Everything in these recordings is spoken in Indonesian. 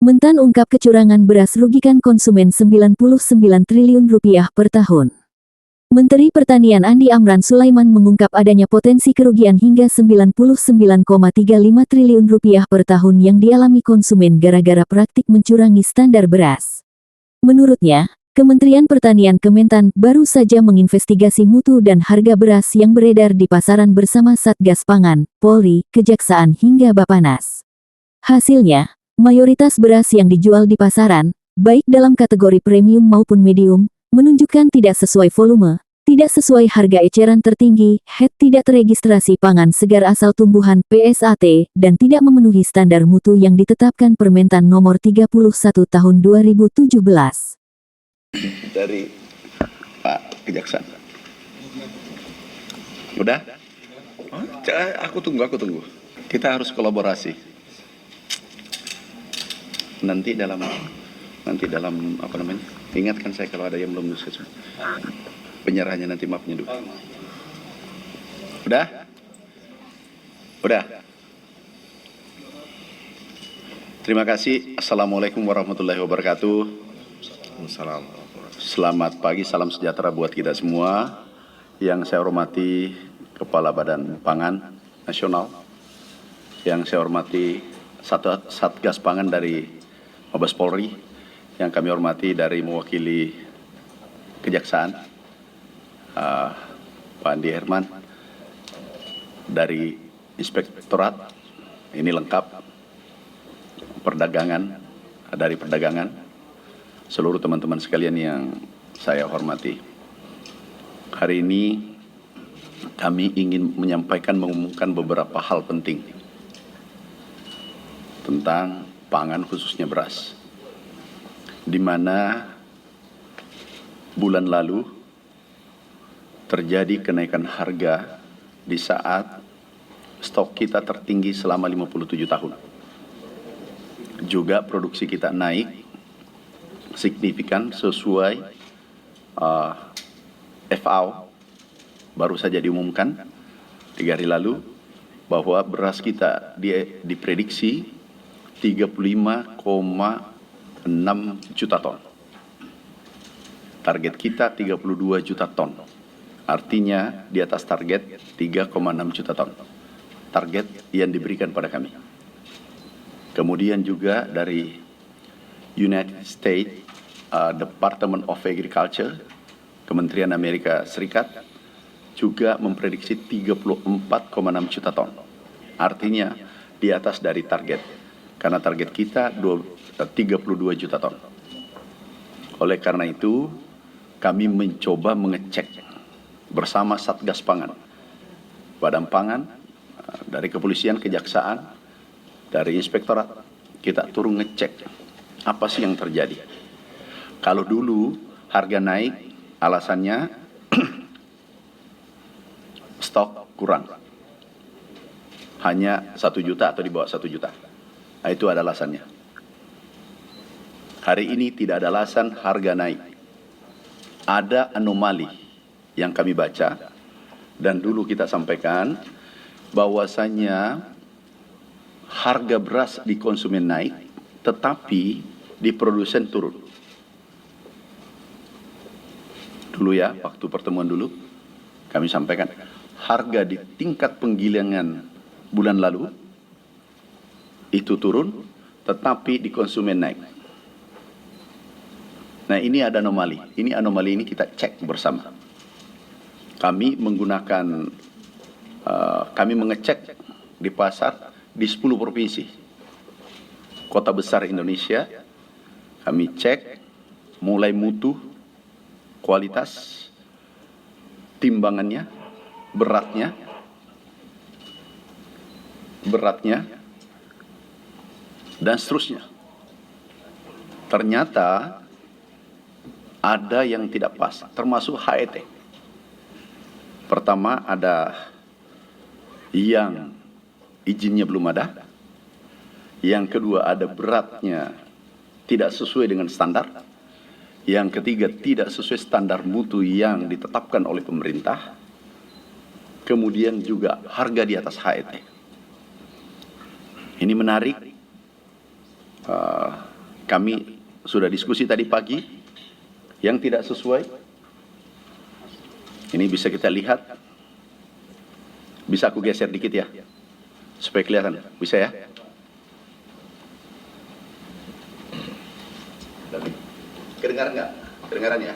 Mentan ungkap kecurangan beras rugikan konsumen Rp99 triliun per tahun. Menteri Pertanian Andi Amran Sulaiman mengungkap adanya potensi kerugian hingga Rp99,35 triliun per tahun yang dialami konsumen gara-gara praktik mencurangi standar beras. Menurutnya, Kementerian Pertanian Kementan baru saja menginvestigasi mutu dan harga beras yang beredar di pasaran bersama Satgas Pangan, Polri, Kejaksaan hingga Bappenas. Hasilnya, mayoritas beras yang dijual di pasaran, baik dalam kategori premium maupun medium, menunjukkan tidak sesuai volume, tidak sesuai harga eceran tertinggi, tidak teregistrasi pangan segar asal tumbuhan (PSAT), dan tidak memenuhi standar mutu yang ditetapkan Permentan Nomor 31 Tahun 2017. Dari Pak Kejaksaan. Udah? Aku tunggu. Kita harus kolaborasi. Nanti dalam apa namanya? Ingatkan saya kalau ada yang belum selesai. Penyerahannya nanti maafnya dulu. Udah? Terima kasih. Assalamualaikum warahmatullahi wabarakatuh. Selamat pagi, salam sejahtera buat kita semua. Yang saya hormati Kepala Badan Pangan Nasional, yang saya hormati Satgas Pangan dari Mabes Polri, yang kami hormati dari mewakili Kejaksaan, Pak Andi Herman, dari Inspektorat, ini lengkap, dari perdagangan, seluruh teman-teman sekalian yang saya hormati. Hari ini kami ingin mengumumkan beberapa hal penting tentang pangan khususnya beras, di mana bulan lalu terjadi kenaikan harga di saat stok kita tertinggi selama 57 tahun. Juga produksi kita naik signifikan sesuai FAO baru saja diumumkan 3 hari lalu bahwa beras kita diprediksi 35,6 juta ton. Target kita 32 juta ton. Artinya di atas target 3,6 juta ton. Target yang diberikan pada kami. Kemudian juga dari United States Department of Agriculture, Kementerian Amerika Serikat, juga memprediksi 34,6 juta ton. Artinya di atas dari target. Karena target kita 32 juta ton. Oleh karena itu, kami mencoba mengecek bersama Satgas Pangan, Badan Pangan, dari Kepolisian, Kejaksaan, dari Inspektorat, kita turun ngecek apa sih yang terjadi. Kalau dulu harga naik, alasannya stok kurang. Hanya 1 juta atau di bawah 1 juta. Nah, itu ada alasannya. Hari ini tidak ada alasan harga naik. Ada anomali yang kami baca dan dulu kita sampaikan bahwasannya harga beras di konsumen naik tetapi di produsen turun. Dulu ya, waktu pertemuan dulu kami sampaikan harga di tingkat penggilingan bulan lalu itu turun, tetapi di konsumen naik. Nah, ini ada anomali. Anomali ini kita cek bersama. Kami mengecek di pasar di 10 provinsi. Kota besar Indonesia, kami cek mulai mutu, kualitas, timbangannya, beratnya, dan seterusnya. Ternyata ada yang tidak pas, termasuk HET. Pertama ada yang izinnya belum ada. Yang kedua ada beratnya tidak sesuai dengan standar. Yang ketiga tidak sesuai standar mutu yang ditetapkan oleh pemerintah. Kemudian juga harga di atas HET. Ini menarik. kami sudah diskusi tadi pagi, yang tidak sesuai, ini bisa kita lihat, bisa aku geser dikit ya, supaya kelihatan, bisa ya? Kedengaran nggak? Kedengaran ya?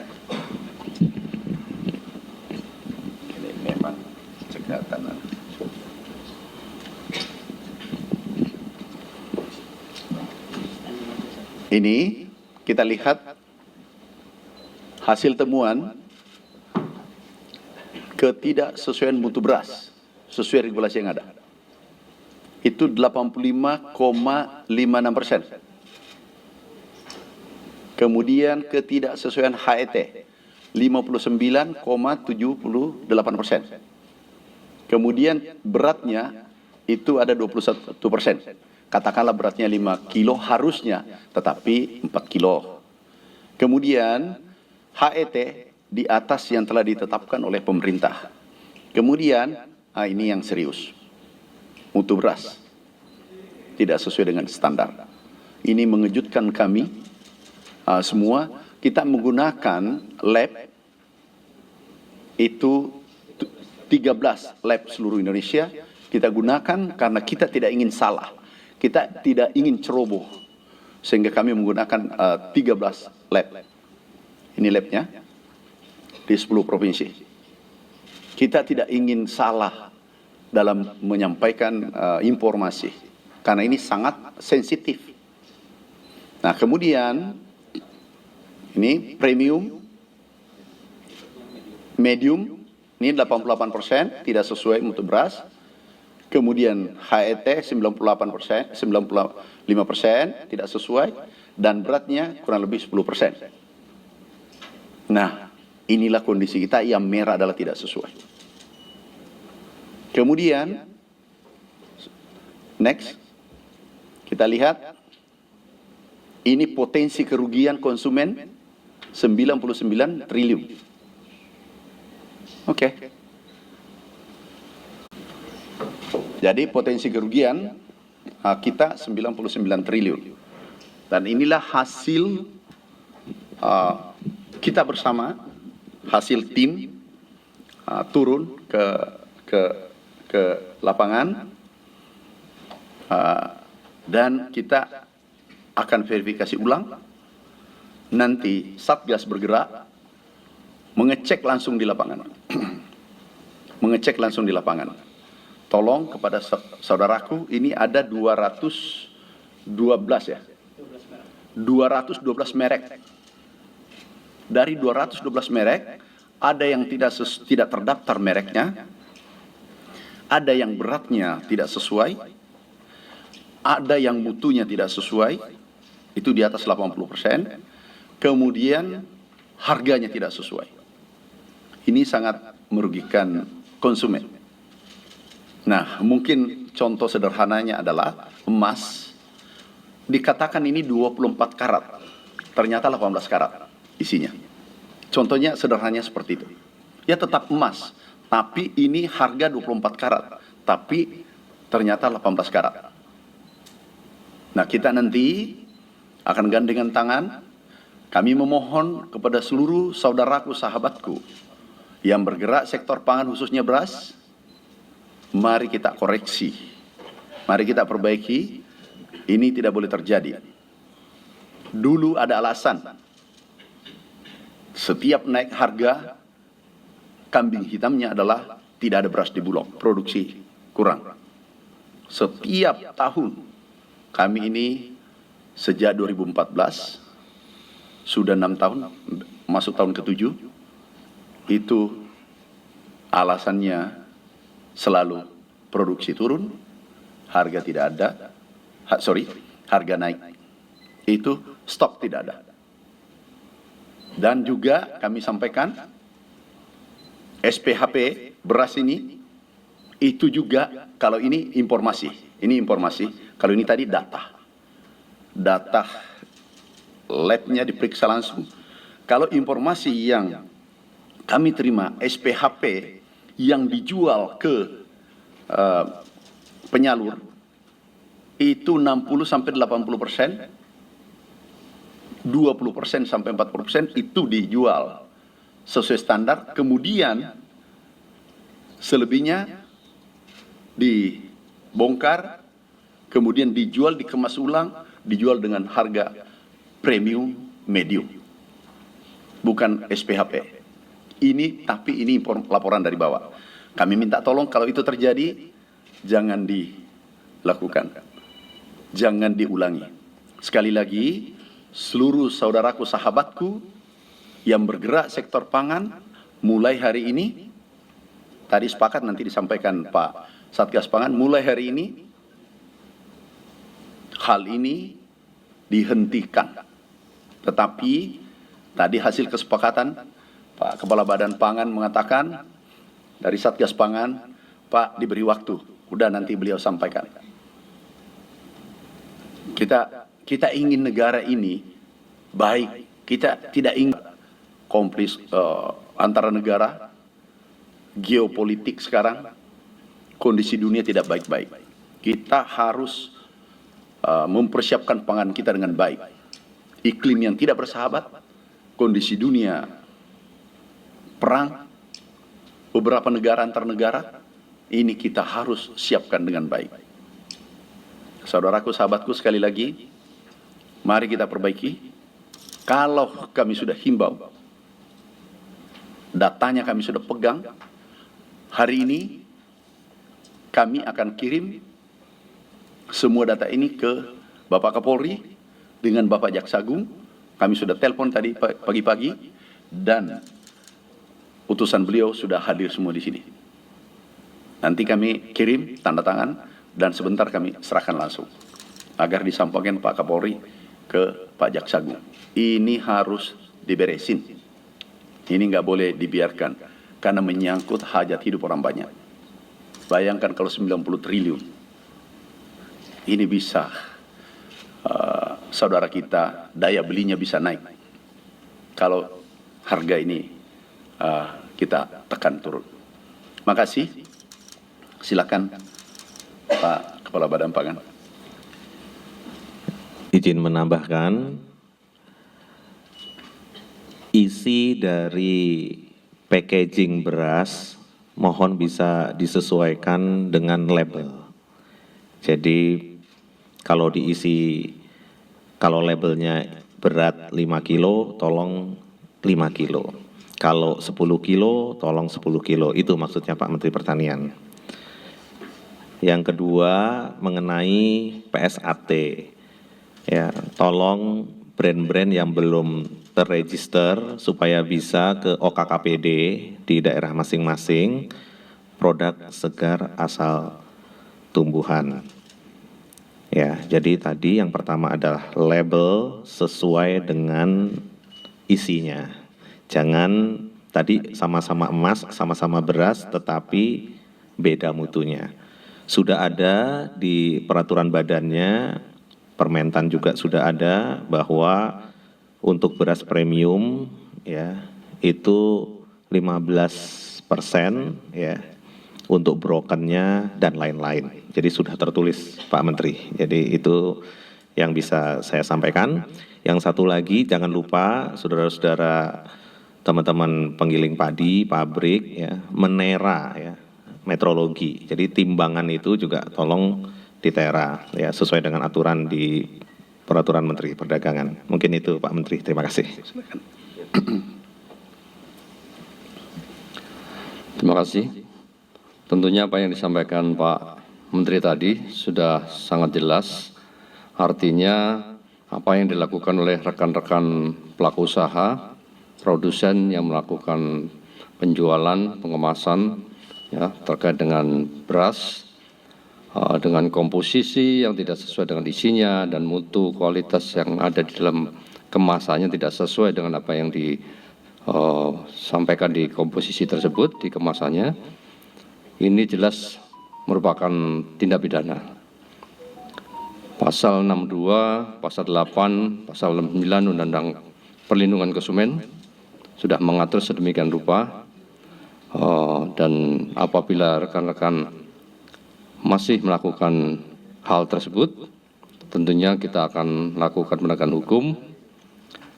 Ini memang cekatan. Ini kita lihat hasil temuan ketidaksesuaian mutu beras sesuai regulasi yang ada. Itu 85,56%. Kemudian ketidaksesuaian HET 59,78%. Kemudian beratnya itu ada 21%. Katakanlah beratnya 5 kilo harusnya, tetapi 4 kilo. Kemudian HET di atas yang telah ditetapkan oleh pemerintah. Kemudian, ini yang serius. Mutu beras tidak sesuai dengan standar. Ini mengejutkan kami. Semua kita menggunakan lab itu 13 lab seluruh Indonesia kita gunakan karena kita tidak ingin salah, kita tidak ingin ceroboh, sehingga kami menggunakan 13 lab. Ini labnya di 10 provinsi. Kita tidak ingin salah dalam menyampaikan informasi karena ini sangat sensitif. Nah, kemudian ini premium, medium, ini 88% tidak sesuai mutu beras. Kemudian HET 98%, 95% tidak sesuai, dan beratnya kurang lebih 10%. Nah, inilah kondisi kita, yang merah adalah tidak sesuai. Kemudian, next, kita lihat, ini potensi kerugian konsumen 99 triliun. Oke. Jadi potensi kerugian kita 99 triliun. Dan inilah hasil kita bersama, hasil tim turun ke lapangan, dan kita akan verifikasi ulang. Nanti Satgas bergerak mengecek langsung di lapangan. Mengecek langsung di lapangan. Tolong kepada saudaraku, ini ada 212 ya. 212 merek. Dari 212 merek, ada yang tidak terdaftar mereknya, ada yang beratnya tidak sesuai, ada yang mutunya tidak sesuai, itu di atas 80%. Kemudian harganya tidak sesuai. Ini sangat merugikan konsumen. Nah, mungkin contoh sederhananya adalah emas. Dikatakan ini 24 karat, ternyata 18 karat isinya. Contohnya sederhananya seperti itu. Ya tetap emas, tapi ini harga 24 karat, tapi ternyata 18 karat. Nah, kita nanti akan gandengan tangan. Kami memohon kepada seluruh saudaraku, sahabatku yang bergerak sektor pangan khususnya beras, mari kita koreksi, mari kita perbaiki. Ini tidak boleh terjadi. Dulu ada alasan, setiap naik harga, kambing hitamnya adalah tidak ada beras di Bulog, produksi kurang. Setiap tahun, kami ini sejak 2014, sudah 6 tahun, masuk tahun ke-7, itu alasannya selalu produksi turun, harga tidak ada, harga naik. Itu stok tidak ada. Dan juga kami sampaikan, SPHP beras ini, itu juga, kalau ini informasi, kalau ini tadi data labnya diperiksa langsung. Kalau informasi yang kami terima, SPHP yang dijual ke penyalur, itu 60-80% 20% sampai 40% itu dijual sesuai standar, kemudian selebihnya dibongkar, kemudian dijual, dikemas ulang, dijual dengan harga premium medium, bukan SPHP. Tapi ini laporan dari bawah. Kami minta tolong kalau itu terjadi, jangan dilakukan, jangan diulangi. Sekali lagi, seluruh saudaraku, sahabatku yang bergerak sektor pangan, mulai hari ini, tadi sepakat nanti disampaikan Pak Satgas Pangan, mulai hari ini, hal ini dihentikan. Tetapi tadi hasil kesepakatan, Pak Kepala Badan Pangan mengatakan, dari Satgas Pangan, Pak diberi waktu, udah nanti beliau sampaikan. Kita ingin negara ini baik, kita tidak ingin konflik antara negara, geopolitik sekarang, kondisi dunia tidak baik-baik. Kita harus mempersiapkan pangan kita dengan baik. Iklim yang tidak bersahabat, kondisi dunia, perang, beberapa negara antar negara, ini kita harus siapkan dengan baik. Saudaraku, sahabatku, sekali lagi, mari kita perbaiki. Kalau kami sudah himbau, datanya kami sudah pegang, hari ini kami akan kirim semua data ini ke Bapak Kapolri dengan Bapak Jaksa Agung. Kami sudah telepon tadi pagi-pagi dan utusan beliau sudah hadir semua di sini. Nanti kami kirim tanda tangan dan sebentar kami serahkan langsung agar disampaikan Pak Kapolri ke Pak Jaksa Agung. Ini harus diberesin. Ini nggak boleh dibiarkan karena menyangkut hajat hidup orang banyak. Bayangkan kalau 90 triliun. Ini bisa saudara kita daya belinya bisa naik kalau harga ini kita tekan turun. Makasih. Silakan Pak Kepala Badan Pangan. Izin menambahkan, isi dari packaging beras mohon bisa disesuaikan dengan label. Jadi kalau kalau labelnya berat 5 kilo, tolong 5 kilo. Kalau 10 kilo, tolong 10 kilo. Itu maksudnya Pak Menteri Pertanian. Yang kedua mengenai PSAT. Ya, tolong brand-brand yang belum terregister supaya bisa ke OKKPD di daerah masing-masing, produk segar asal tumbuhan. Ya, jadi tadi yang pertama adalah label sesuai dengan isinya. Jangan tadi sama-sama emas, sama-sama beras, tetapi beda mutunya. Sudah ada di peraturan badannya, Permentan juga sudah ada bahwa untuk beras premium ya itu 15% ya untuk brokennya dan lain-lain. Jadi sudah tertulis Pak Menteri. Jadi itu yang bisa saya sampaikan. Yang satu lagi jangan lupa saudara-saudara teman-teman penggiling padi, pabrik ya, menera ya, metrologi. Jadi timbangan itu juga tolong ditera ya sesuai dengan aturan di peraturan Menteri Perdagangan. Mungkin itu Pak Menteri. Terima kasih. Terima kasih. Tentunya apa yang disampaikan Pak Menteri tadi sudah sangat jelas. Artinya apa yang dilakukan oleh rekan-rekan pelaku usaha, produsen yang melakukan penjualan, pengemasan ya, terkait dengan beras, dengan komposisi yang tidak sesuai dengan isinya dan mutu kualitas yang ada di dalam kemasannya tidak sesuai dengan apa yang disampaikan di komposisi tersebut, di kemasannya, ini jelas merupakan tindak pidana. Pasal 62, pasal 8, pasal 9 Undang-Undang Perlindungan Konsumen sudah mengatur sedemikian rupa, dan apabila rekan-rekan masih melakukan hal tersebut, tentunya kita akan lakukan penegakan hukum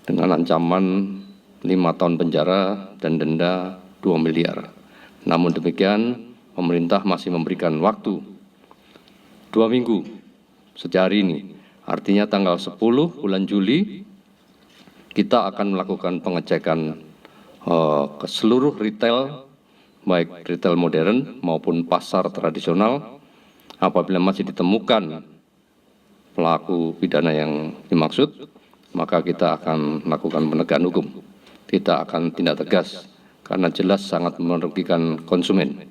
dengan ancaman 5 tahun penjara dan denda 2 miliar. Namun demikian, pemerintah masih memberikan waktu 2 minggu sejak hari ini. Artinya tanggal 10 bulan Juli, kita akan melakukan pengecekan ke seluruh retail, baik retail modern maupun pasar tradisional. Apabila masih ditemukan pelaku pidana yang dimaksud, maka kita akan melakukan penegakan hukum. Kita akan tindak tegas, karena jelas sangat merugikan konsumen.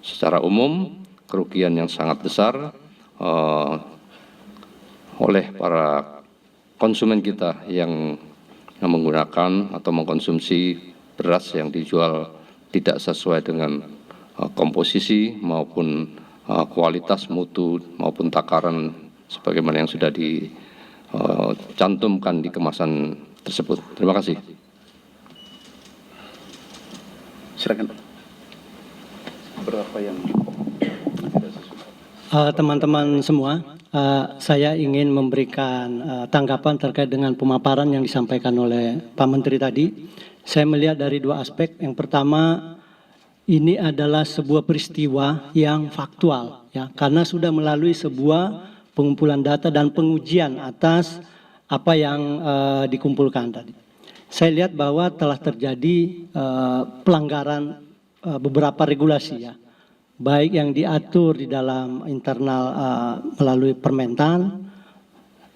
Secara umum, kerugian yang sangat besar oleh para konsumen kita yang menggunakan atau mengkonsumsi beras yang dijual tidak sesuai dengan komposisi maupun kualitas, mutu maupun takaran sebagaimana yang sudah dicantumkan di kemasan tersebut. Terima kasih. Silakan. Berapa yang teman-teman semua, saya ingin memberikan tanggapan terkait dengan pemaparan yang disampaikan oleh Pak Menteri tadi. Saya melihat dari 2 aspek. Yang pertama, ini adalah sebuah peristiwa yang faktual, ya, karena sudah melalui sebuah pengumpulan data dan pengujian atas apa yang dikumpulkan tadi. Saya lihat bahwa telah terjadi pelanggaran beberapa regulasi, ya, baik yang diatur di dalam internal melalui Permentan,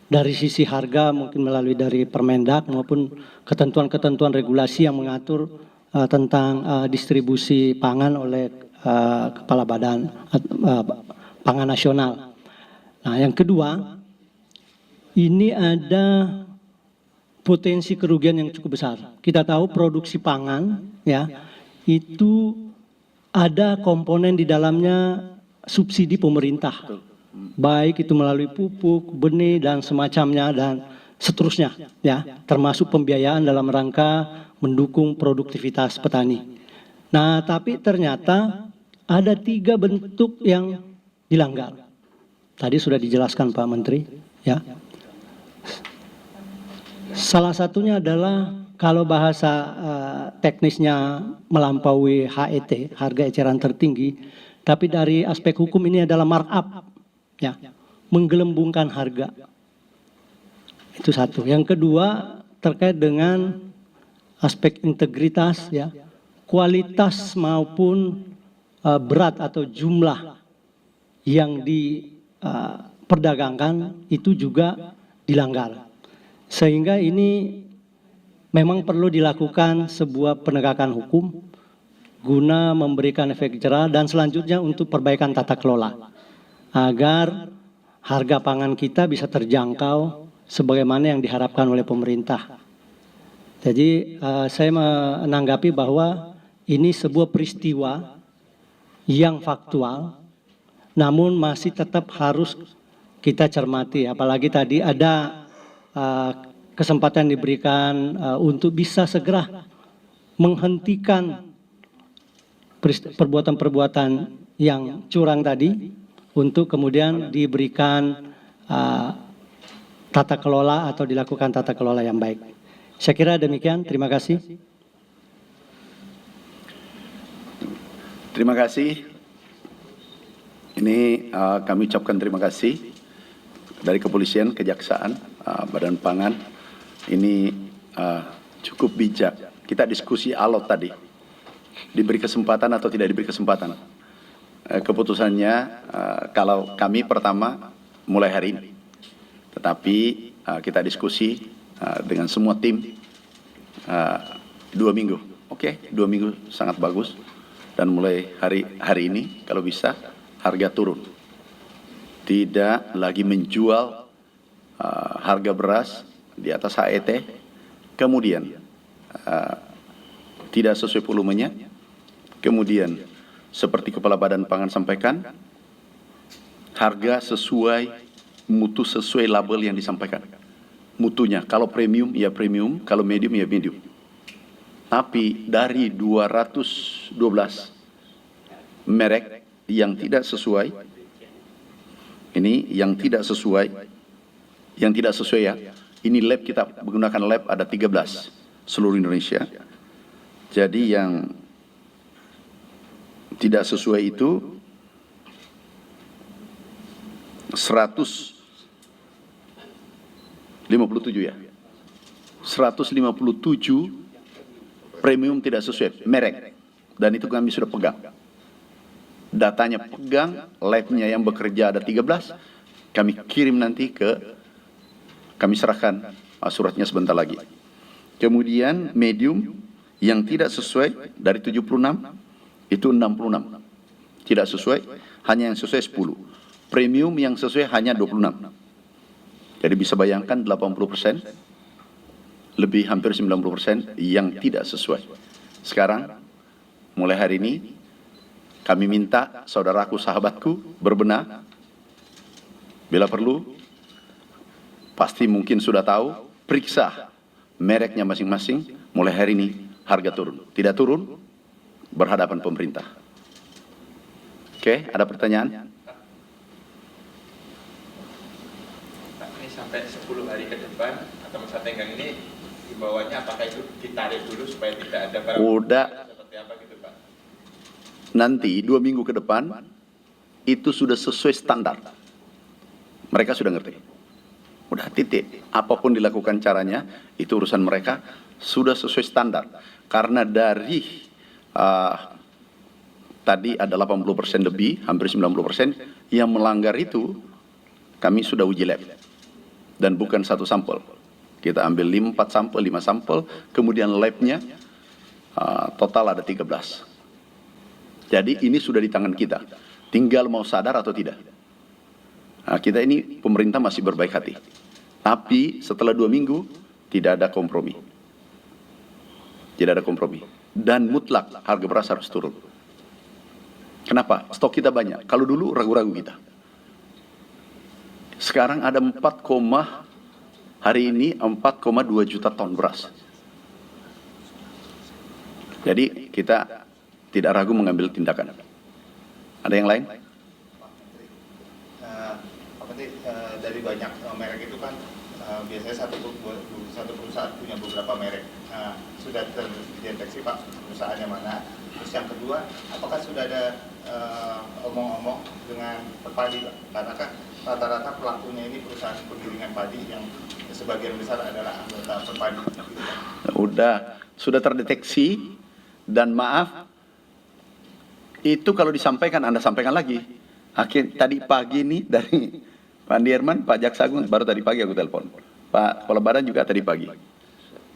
dari sisi harga mungkin melalui dari Permendak, maupun ketentuan-ketentuan regulasi yang mengatur tentang distribusi pangan oleh Kepala Badan Pangan Nasional. Nah, yang kedua, ini ada potensi kerugian yang cukup besar. Kita tahu produksi pangan, ya, itu ada komponen di dalamnya subsidi pemerintah, baik itu melalui pupuk, benih dan semacamnya dan seterusnya, ya, termasuk pembiayaan dalam rangka mendukung produktivitas petani. Nah, tapi ternyata ada 3 bentuk yang dilanggar. Tadi sudah dijelaskan Pak Menteri, ya. Salah satunya adalah kalau bahasa teknisnya melampaui HET, harga eceran tertinggi, tapi dari aspek hukum ini adalah markup, ya, menggelembungkan harga. Itu satu. Yang kedua terkait dengan aspek integritas, ya, kualitas maupun berat atau jumlah yang diperdagangkan itu juga dilanggar. Sehingga ini memang perlu dilakukan sebuah penegakan hukum guna memberikan efek jerah dan selanjutnya untuk perbaikan tata kelola agar harga pangan kita bisa terjangkau sebagaimana yang diharapkan oleh pemerintah. Jadi saya menanggapi bahwa ini sebuah peristiwa yang faktual, namun masih tetap harus kita cermati. Apalagi tadi ada kesempatan diberikan untuk bisa segera menghentikan perbuatan-perbuatan yang curang tadi, untuk kemudian diberikan tata kelola atau dilakukan tata kelola yang baik. Saya kira demikian, terima kasih. Terima kasih. Ini kami ucapkan terima kasih dari kepolisian, kejaksaan, Badan Pangan. Ini cukup bijak. Kita diskusi alot tadi. Diberi kesempatan atau tidak diberi kesempatan. Keputusannya kalau kami pertama mulai hari ini. Tetapi kita diskusi dengan semua tim 2 minggu. Oke, 2 minggu sangat bagus. Dan mulai hari ini kalau bisa harga turun. Tidak lagi menjual harga beras di atas HET, kemudian tidak sesuai volumenya, kemudian seperti Kepala Badan Pangan sampaikan, harga sesuai, mutu sesuai label yang disampaikan. Mutunya, kalau premium ya premium, kalau medium ya medium. Tapi dari 212 merek yang tidak sesuai, ini yang tidak sesuai ya, Ini lab kita menggunakan lab ada 13 seluruh Indonesia. Jadi yang tidak sesuai itu 157 ya. 157 premium tidak sesuai merek. Dan itu kami sudah pegang. Datanya pegang, labnya yang bekerja ada 13, kami kirim nanti kami serahkan suratnya sebentar lagi. Kemudian medium yang tidak sesuai dari 76, itu 66. Tidak sesuai, hanya yang sesuai 10. Premium yang sesuai hanya 26. Jadi bisa bayangkan 80%, lebih hampir 90% yang tidak sesuai. Sekarang, mulai hari ini, kami minta saudaraku, sahabatku berbenah. Bila perlu, pasti mungkin sudah tahu, periksa mereknya masing-masing. Mulai hari ini, harga turun. Tidak turun, berhadapan pemerintah. Oke, ada pertanyaan? Ini sampai 10 hari ke depan atau masa tenggang ini himbauannya apakah itu ditarik dulu supaya tidak ada barang Udah. seperti apa gitu Pak? Nanti 2 minggu ke depan itu sudah sesuai standar. Mereka sudah ngerti. Udah titik. Apapun dilakukan caranya, itu urusan mereka, sudah sesuai standar. Karena dari tadi ada 80% lebih, hampir 90% yang melanggar itu kami sudah uji lab. Dan bukan satu sampel. Kita ambil 4 sampel, 5 sampel, kemudian labnya total ada 13. Jadi ini sudah di tangan kita. Tinggal mau sadar atau tidak. Nah, kita ini pemerintah masih berbaik hati. Tapi setelah 2 minggu tidak ada kompromi. Tidak ada kompromi. Dan mutlak harga beras harus turun. Kenapa? Stok kita banyak. Kalau dulu ragu-ragu kita. Sekarang ada 4,2 juta ton beras. Jadi kita tidak ragu mengambil tindakan. Ada yang lain? Pak Menteri, dari banyak merek itu kan biasanya satu perusahaan punya beberapa merek. Sudah terdeteksi Pak perusahaannya mana? Terus yang kedua, apakah sudah ada omong-omong dengan padi Pak? Karena kan rata-rata pelakunya ini perusahaan penggilingan padi yang sebagian besar adalah anggota Perpadi. Sudah terdeteksi dan maaf, itu kalau disampaikan Anda sampaikan lagi. Tadi pagi nih dari Pak Dirman, Pak Jaksagung, baru tadi pagi aku telepon. Pak Kepala Badan juga tadi pagi.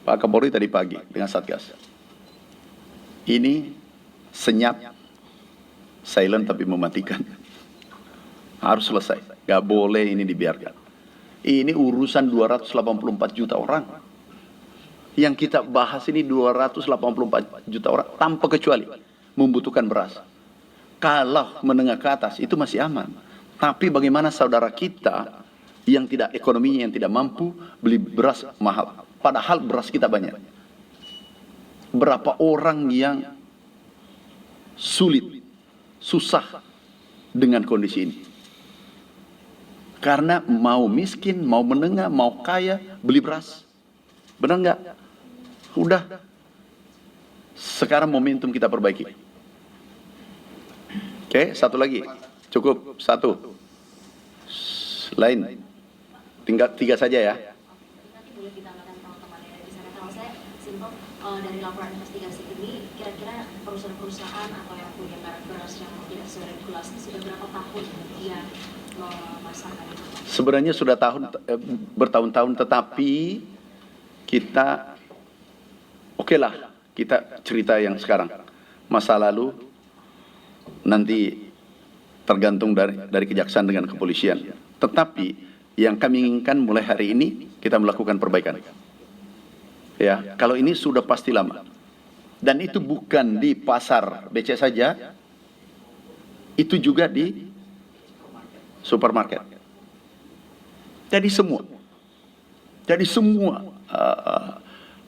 Pak Kapolri tadi pagi dengan Satgas. Ini senyap, silent tapi mematikan. Harus selesai. Gak boleh ini dibiarkan. Ini urusan 284 juta orang. Yang kita bahas ini 284 juta orang tanpa kecuali membutuhkan beras. Kalau menengah ke atas itu masih aman. Tapi bagaimana saudara kita yang tidak ekonominya, yang tidak mampu beli beras mahal. Padahal beras kita banyak. Berapa orang yang sulit, susah dengan kondisi ini. Karena mau miskin, mau menengah, mau kaya, beli beras. Benar nggak? Udah. Sekarang momentum kita perbaiki. Oke, satu lagi. Cukup, satu. Lain. Tinggal 3 saja ya. Nanti boleh ditambahkan teman-teman yang di sana. Kalau saya simpel dari laporan investigasi ini, kira-kira perusahaan-perusahaan atau yang punya merek beras yang tidak sesuai regulasi sudah berapa tahun dia memasarkan itu? Sebenarnya sudah bertahun-tahun, tetapi kita okelah kita cerita yang sekarang. Masa lalu nanti tergantung dari kejaksaan dengan kepolisian. Tetapi yang kami inginkan mulai hari ini kita melakukan perbaikan. Ya, kalau ini sudah pasti lama. Dan itu bukan di pasar BC saja, itu juga di supermarket. Jadi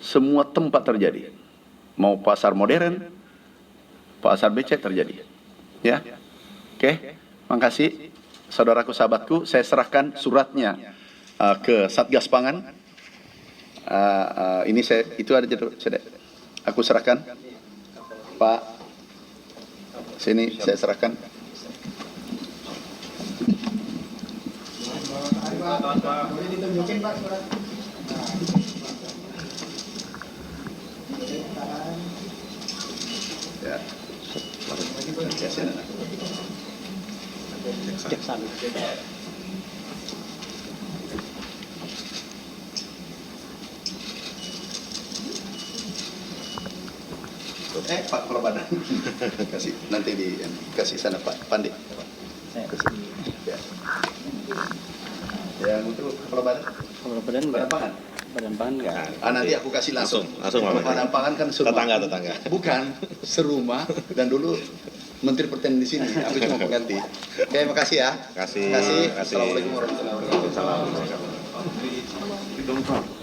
semua tempat terjadi. Mau pasar modern, pasar BC terjadi. Ya, oke, makasih saudaraku sahabatku. Saya serahkan suratnya ke Satgas Pangan ini itu ada aku serahkan. Pak, sini saya serahkan. Boleh ditunjukin Pak surat. Ya. Ya, sini. Pak Kepala Badan, kasih nanti dikasih sana Pak Pandi. Ya. Yang untuk Kepala Badan. Badan Pangan. Badan Pangan enggak? Nanti aku kasih langsung. Langsung, Pak Menteri. Badan Pangan kan serumah. Tetangga. Bukan serumah dan dulu Menteri Pertanian di sini. Aku cuma pengganti. Oke, makasih ya. Kasih. Assalamualaikum warahmatullahi wabarakatuh. Assalamualaikum.